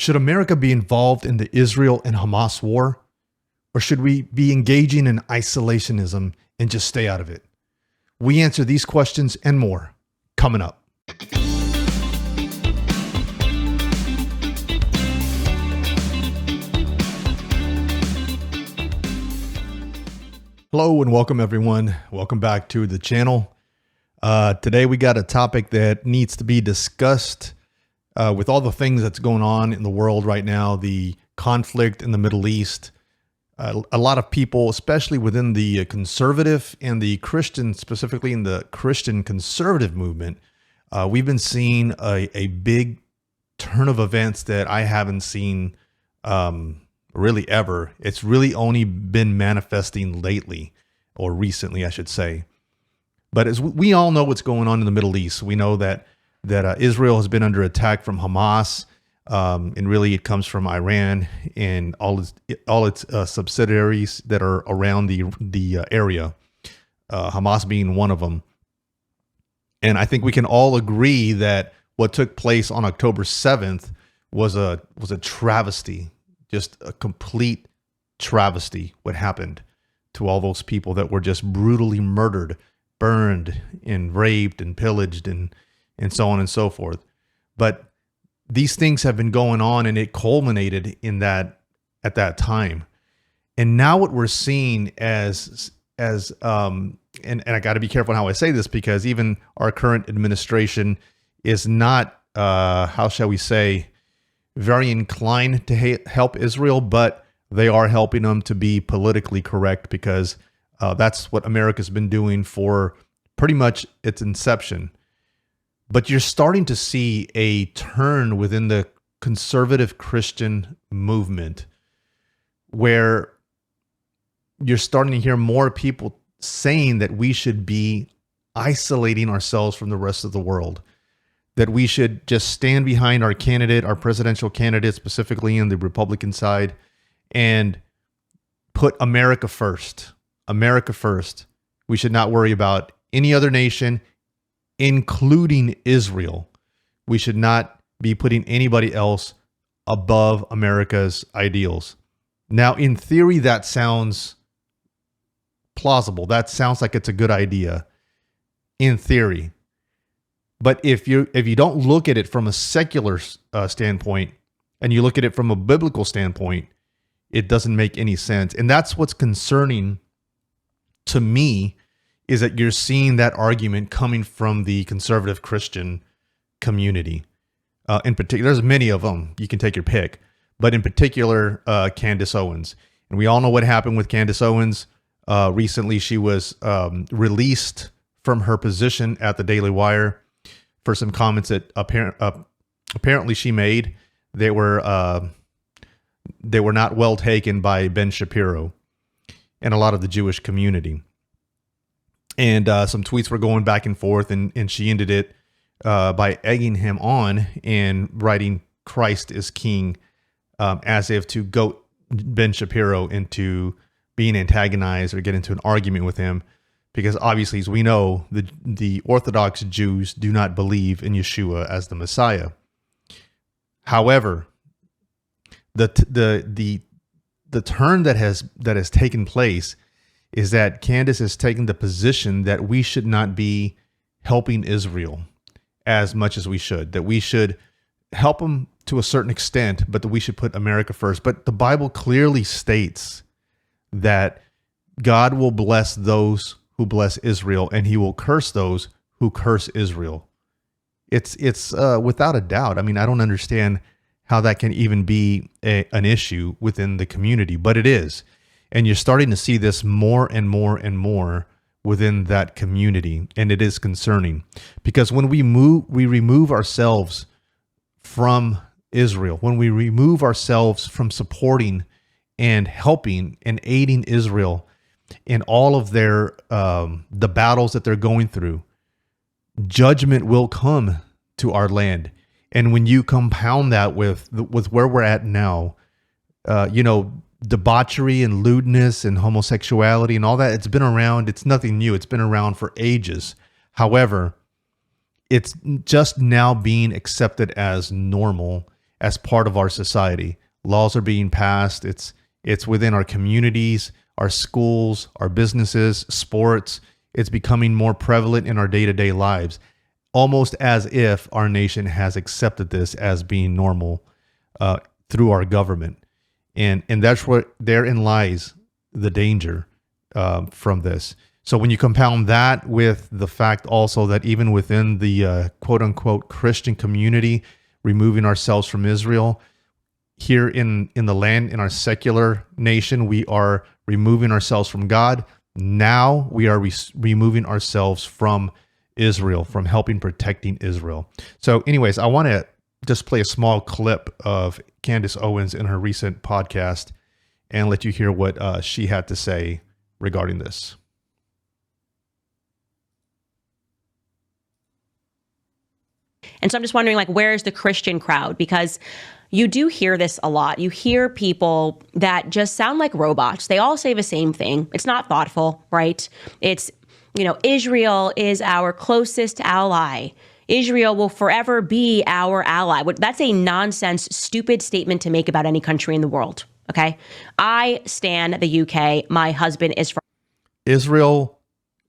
Should America be involved in the Israel and Hamas war? Or should we be engaging in isolationism and just stay out of it? We answer these questions and more coming up. Hello and welcome everyone. Welcome back to the channel. Today we got a topic that needs to be discussed with all the things that's going on in the world right now, the conflict in the Middle East. A lot of people, especially within the conservative and the Christian, specifically in the Christian conservative movement, we've been seeing a big turn of events that I haven't seen really ever. It's really only been manifesting lately, or recently, I should say. But as we all know what's going on in the Middle East, we know that Israel has been under attack from Hamas, and really it comes from Iran and all its subsidiaries that are around the area, Hamas being one of them. And I think we can all agree that what took place on October 7th was a travesty. Just a complete travesty what happened to all those people that were just brutally murdered, burned and raped and pillaged and so on and so forth. But these things have been going on, and it culminated in that at that time. And now what we're seeing and I got to be careful how I say this, because even our current administration is not, how shall we say, very inclined to help Israel, but they are helping them to be politically correct, because that's what America's been doing for pretty much its inception. But you're starting to see a turn within the conservative Christian movement where you're starting to hear more people saying that we should be isolating ourselves from the rest of the world, that we should just stand behind our candidate, our presidential candidate, specifically in the Republican side, and put America first. America first. We should not worry about any other nation, including Israel. We should not be putting anybody else above America's ideals. Now, in theory, that sounds plausible. That sounds like it's a good idea in theory. But if you don't look at it from a secular standpoint, and you look at it from a biblical standpoint, it doesn't make any sense. And that's what's concerning to me, is that you're seeing that argument coming from the conservative Christian community. In particular, there's many of them. You can take your pick. But in particular, Candace Owens. And we all know what happened with Candace Owens. Recently, she was released from her position at the Daily Wire for some comments that apparently she made. They were not well taken by Ben Shapiro and a lot of the Jewish community. And some tweets were going back and forth, and she ended it by egging him on and writing "Christ is King," as if to goat Ben Shapiro into being antagonized or get into an argument with him. Because obviously, as we know, the Orthodox Jews do not believe in Yeshua as the Messiah. However, the turn that has taken place is that Candace has taken the position that we should not be helping Israel as much as we should. That we should help them to a certain extent, but that we should put America first. But the Bible clearly states that God will bless those who bless Israel, and he will curse those who curse Israel. It's without a doubt. I mean, I don't understand how that can even be an issue within the community, but it is. And you're starting to see this more and more and more within that community, and it is concerning. Because when we remove ourselves from Israel, when we remove ourselves from supporting and helping and aiding Israel in all of their the battles that they're going through, judgment will come to our land. And when you compound that with where we're at now, debauchery and lewdness and homosexuality and all that, it's been around. It's nothing new. It's been around for ages. However, it's just now being accepted as normal as part of our society. Laws are being passed. It's within our communities, our schools, our businesses, sports. It's becoming more prevalent in our day-to-day lives, almost as if our nation has accepted this as being normal through our government. And that's where therein lies the danger from this. So when you compound that with the fact also that even within the quote unquote Christian community, removing ourselves from Israel, here in the land, in our secular nation, we are removing ourselves from God. Now we are removing ourselves from Israel, from helping protecting Israel. So anyways, I want to just play a small clip of Candace Owens in her recent podcast and let you hear what she had to say regarding this. And so I'm just wondering, like, where's the Christian crowd? Because you do hear this a lot. You hear people that just sound like robots. They all say the same thing. It's not thoughtful, right? It's, Israel is our closest ally. Israel will forever be our ally. That's a nonsense, stupid statement to make about any country in the world, okay? I stan the UK. My husband is from Israel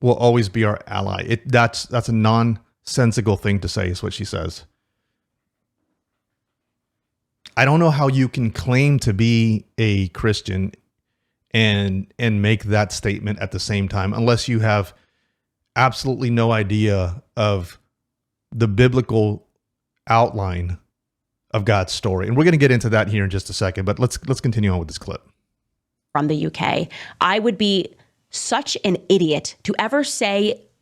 will always be our ally. That's a nonsensical thing to say, is what she says. I don't know how you can claim to be a Christian and make that statement at the same time, unless you have absolutely no idea of the biblical outline of God's story. And we're going to get into that here in just a second, but let's continue on with this clip. From the UK. I would be such an idiot to ever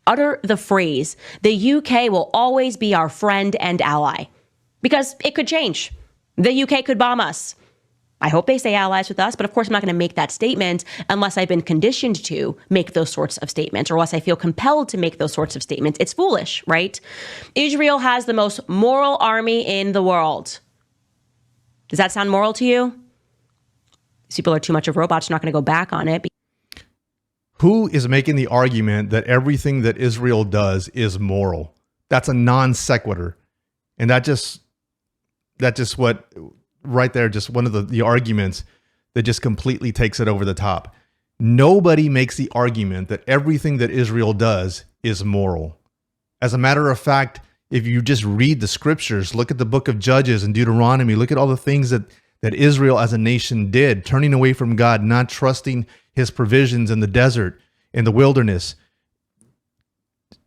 utter the phrase, the UK will always be our friend and ally, because it could change. The UK could bomb us. I hope they say allies with us, but of course I'm not going to make that statement unless I've been conditioned to make those sorts of statements, or unless I feel compelled to make those sorts of statements. It's foolish, right? Israel has the most moral army in the world. Does that sound moral to you? These people are too much of robots. You're not going to go back on it. Who is making the argument that everything that Israel does is moral? That's a non sequitur. And that just what right there, just one of the arguments that just completely takes it over the top. Nobody makes the argument that everything that Israel does is moral. As a matter of fact, if you just read the scriptures, look at the book of Judges and Deuteronomy, look at all the things that Israel as a nation did, turning away from God, not trusting his provisions in the desert, in the wilderness,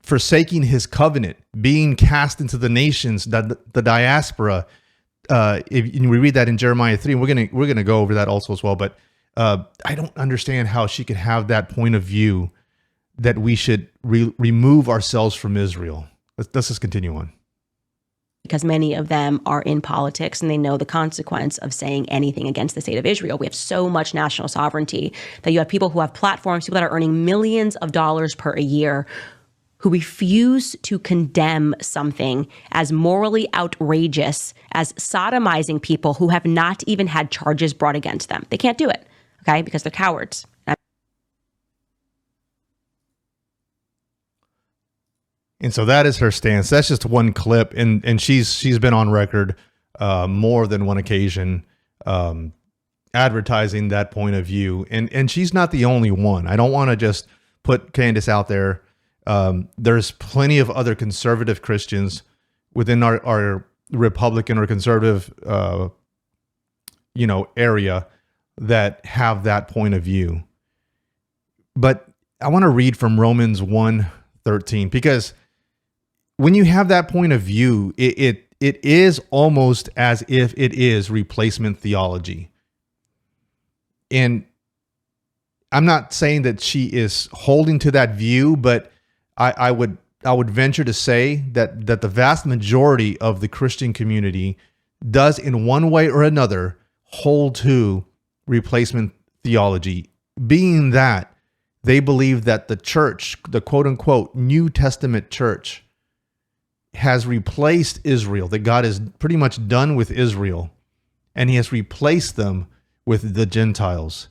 forsaking his covenant, being cast into the nations, the diaspora. If we read that in Jeremiah 3, and we're gonna go over that also as well. But I don't understand how she could have that point of view that we should remove ourselves from Israel. Let's just continue on. Because many of them are in politics and they know the consequence of saying anything against the state of Israel. We have so much national sovereignty that you have people who have platforms, people that are earning millions of dollars per year, who refuse to condemn something as morally outrageous as sodomizing people who have not even had charges brought against them. They can't do it, okay, because they're cowards. And so that is her stance. That's just one clip, and she's been on record more than one occasion advertising that point of view. And she's not the only one. I don't want to just put Candace out there. There's plenty of other conservative Christians within our Republican or conservative area that have that point of view. But I want to read from Romans 1:13, because when you have that point of view, it is almost as if it is replacement theology. And I'm not saying that she is holding to that view, but I would venture to say that the vast majority of the Christian community does, in one way or another, hold to replacement theology, being that they believe that the church, the quote unquote New Testament church, has replaced Israel, that God is pretty much done with Israel, and he has replaced them with the Gentiles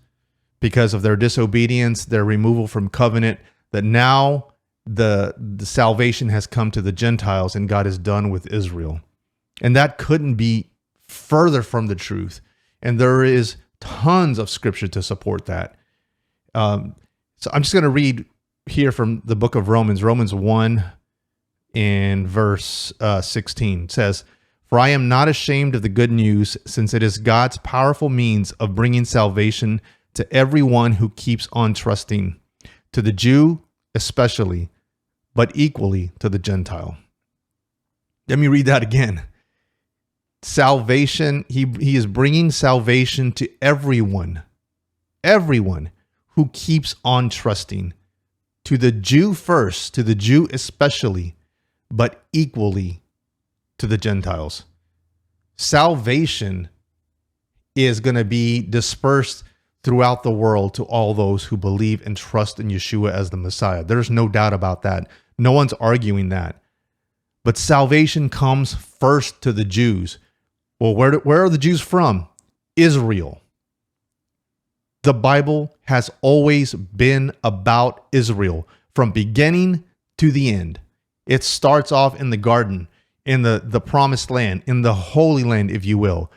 because of their disobedience, their removal from covenant, that now the salvation has come to the Gentiles and God is done with Israel. And that couldn't be further from the truth. And there is tons of scripture to support that. So I'm just going to read here from the book of Romans 1 in verse 16. It says, "For I am not ashamed of the good news, since it is God's powerful means of bringing salvation to everyone who keeps on trusting, to the Jew especially, but equally to the Gentile." Let me read that again. Salvation, he is bringing salvation to everyone who keeps on trusting, to the Jew first, to the Jew especially, but equally to the Gentiles. Salvation is going to be dispersed throughout the world to all those who believe and trust in Yeshua as the Messiah. There's no doubt about that. No one's arguing that. But salvation comes first to the Jews. Well, where are the Jews from? Israel. The Bible has always been about Israel from beginning to the end. It starts off in the garden, in the promised land, in the Holy Land, if you will,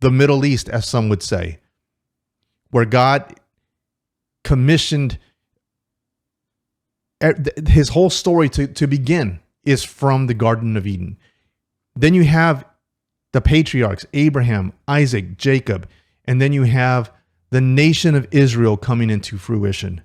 the Middle East, as some would say, where God commissioned his whole story to begin is from the Garden of Eden. Then you have the patriarchs, Abraham, Isaac, Jacob, and then you have the nation of Israel coming into fruition.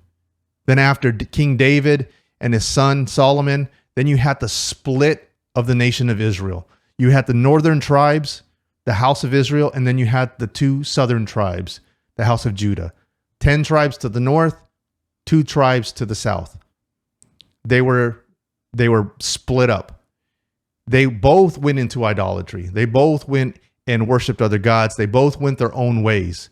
Then after King David and his son Solomon, then you had the split of the nation of Israel. You had the northern tribes, the house of Israel, and then you had the two southern tribes, the house of Judah. 10 tribes to the north, 2 tribes to the south. They were split up. They both went into idolatry. They both went and worshiped other gods. They both went their own ways.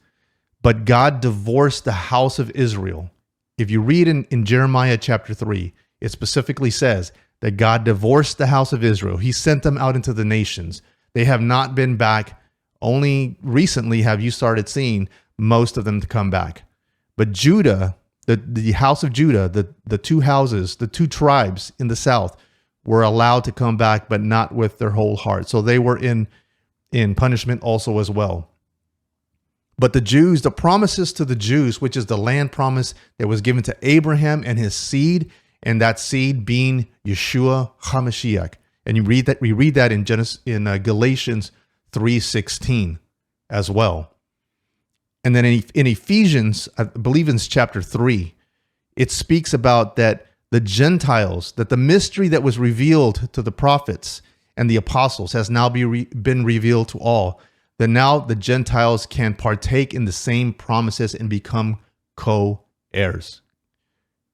But God divorced the house of Israel. If you read in Jeremiah chapter 3, it specifically says that God divorced the house of Israel. He sent them out into the nations. They have not been back. Only recently have you started seeing most of them to come back. But Judah, the house of Judah, the two houses, the 2 tribes in the south were allowed to come back, but not with their whole heart. So they were in punishment also as well. But the Jews, the promises to the Jews, which is the land promise that was given to Abraham and his seed, and that seed being Yeshua HaMashiach. And we read that in Galatians 3:16 as well. And then in Ephesians, I believe in chapter 3, it speaks about that the Gentiles, that the mystery that was revealed to the prophets and the apostles has now been revealed to all, that now the Gentiles can partake in the same promises and become co-heirs.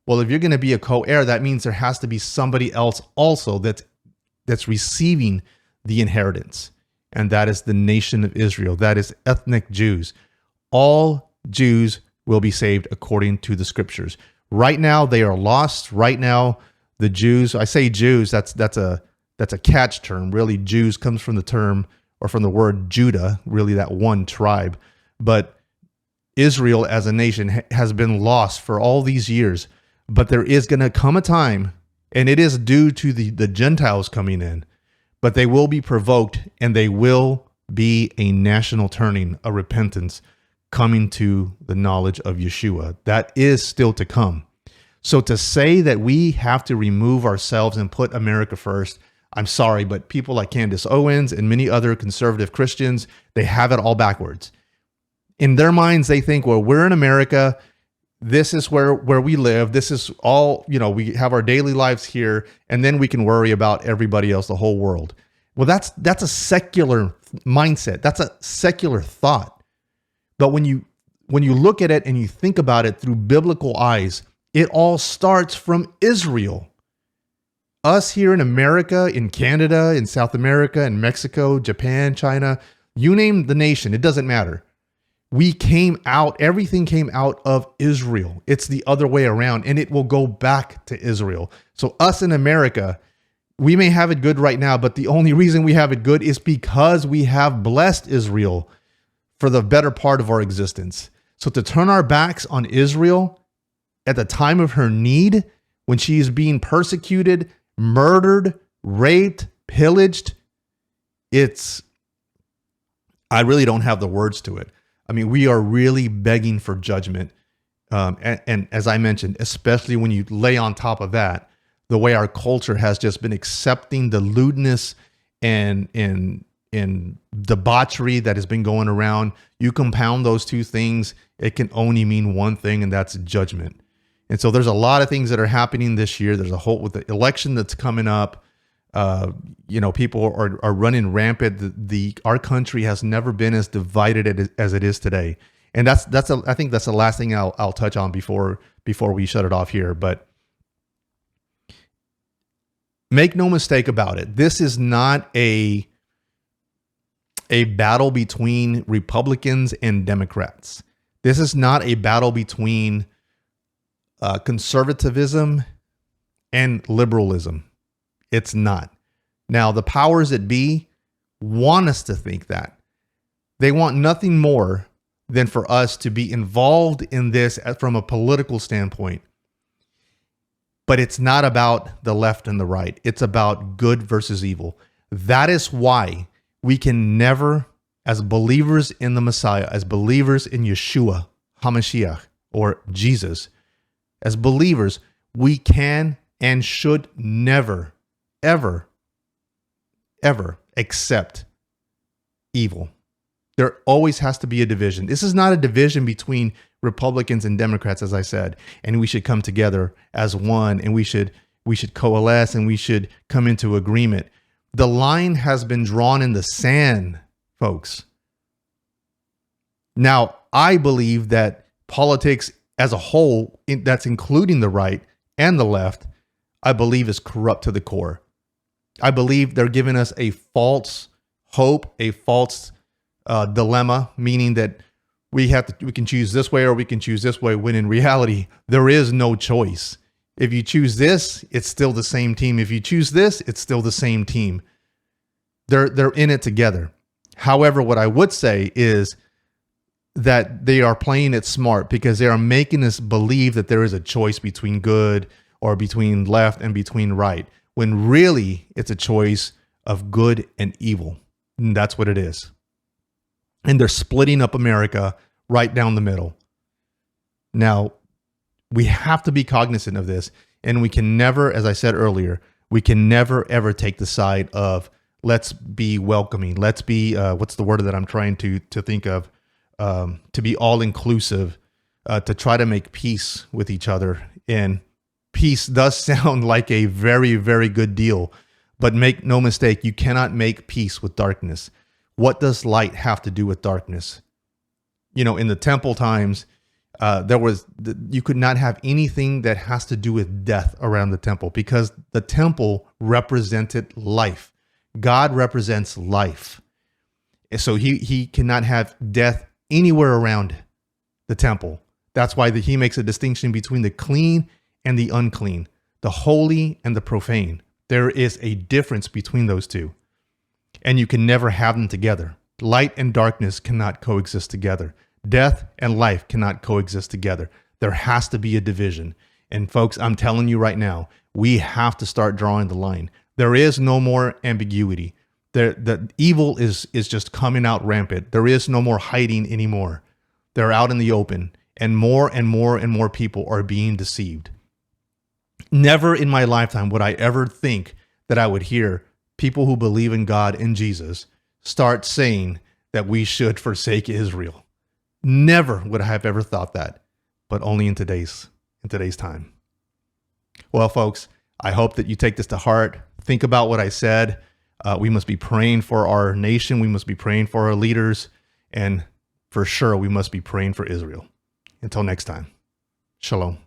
Well, if you're going to be a co-heir, that means there has to be somebody else also that's receiving the inheritance. And that is the nation of Israel. That is ethnic Jews. All Jews will be saved according to the scriptures. Right now, they are lost. Right now, the Jews, I say Jews, that's a catch term. Really, Jews comes from the term or from the word Judah, really that one tribe. But Israel as a nation has been lost for all these years. But there is going to come a time, and it is due to the Gentiles coming in, but they will be provoked, and they will be a national turning, a repentance coming to the knowledge of Yeshua. That is still to come. So to say that we have to remove ourselves and put America first, I'm sorry, but people like Candace Owens and many other conservative Christians, they have it all backwards. In their minds, they think, well, we're in America. This is where we live. This is all, we have our daily lives here, and then we can worry about everybody else, the whole world. Well, that's a secular mindset. That's a secular thought. But when you look at it and you think about it through biblical eyes, it all starts from Israel. Us here in America, in Canada, in South America, in Mexico, Japan, China, you name the nation, it doesn't matter. Everything came out of Israel. It's the other way around, and it will go back to Israel. So us in America, we may have it good right now, but the only reason we have it good is because we have blessed Israel for the better part of our existence. So to turn our backs on Israel at the time of her need, when she is being persecuted, murdered, raped, pillaged, it's I really don't have the words to it. I mean, we are really begging for judgment. And as I mentioned, especially when you lay on top of that, the way our culture has just been accepting the lewdness and debauchery that has been going around, you compound those two things, it can only mean one thing, and that's judgment. And so there's a lot of things that are happening this year. There's a whole, with the election that's coming up, people are running rampant. Our country has never been as divided as it is today. And I think that's the last thing I'll touch on before we shut it off here. But make no mistake about it. This is not a battle between Republicans and Democrats. This is not a battle between conservatism and liberalism. It's not. Now, the powers that be want us to think that. They want nothing more than for us to be involved in this from a political standpoint. But it's not about the left and the right. It's about good versus evil. That is why we can never, as believers in the Messiah, as believers in Yeshua, HaMashiach, or Jesus, as believers, we can and should never, ever, ever accept evil. There always has to be a division. This is not a division between Republicans and Democrats, as I said, and we should come together as one, and we should coalesce, and we should come into agreement. The line has been drawn in the sand, folks. Now, I believe that politics as a whole, that's including the right and the left, I believe is corrupt to the core. I believe they're giving us a false hope, a false dilemma, meaning that we can choose this way or we can choose this way, when in reality, there is no choice. If you choose this, it's still the same team. If you choose this, it's still the same team. They're in it together. However, what I would say is that they are playing it smart, because they are making us believe that there is a choice between good or between left and between right, when really it's a choice of good and evil. And that's what it is. And they're splitting up America right down the middle. Now, we have to be cognizant of this, and we can never, as I said earlier, we can never, ever take the side of let's be welcoming. Let's be, what's the word that I'm trying to think of? To be all-inclusive, to try to make peace with each other. And peace does sound like a very, very good deal, but make no mistake, you cannot make peace with darkness. What does light have to do with darkness? In the temple times, you could not have anything that has to do with death around the temple, because the temple represented life. God represents life. And so he cannot have death anywhere around the temple. That's why he makes a distinction between the clean and the unclean, the holy and the profane. There is a difference between those two, and you can never have them together. Light and darkness cannot coexist together. Death and life cannot coexist together. There has to be a division. And folks, I'm telling you right now, we have to start drawing the line. There is no more ambiguity. The evil is just coming out rampant. There is no more hiding anymore. They're out in the open, and more and more and more people are being deceived. Never in my lifetime would I ever think that I would hear people who believe in God and Jesus start saying that we should forsake Israel. Never would I have ever thought that, but only in today's time. Well, folks, I hope that you take this to heart. Think about what I said. We must be praying for our nation. We must be praying for our leaders. And for sure, we must be praying for Israel. Until next time, shalom.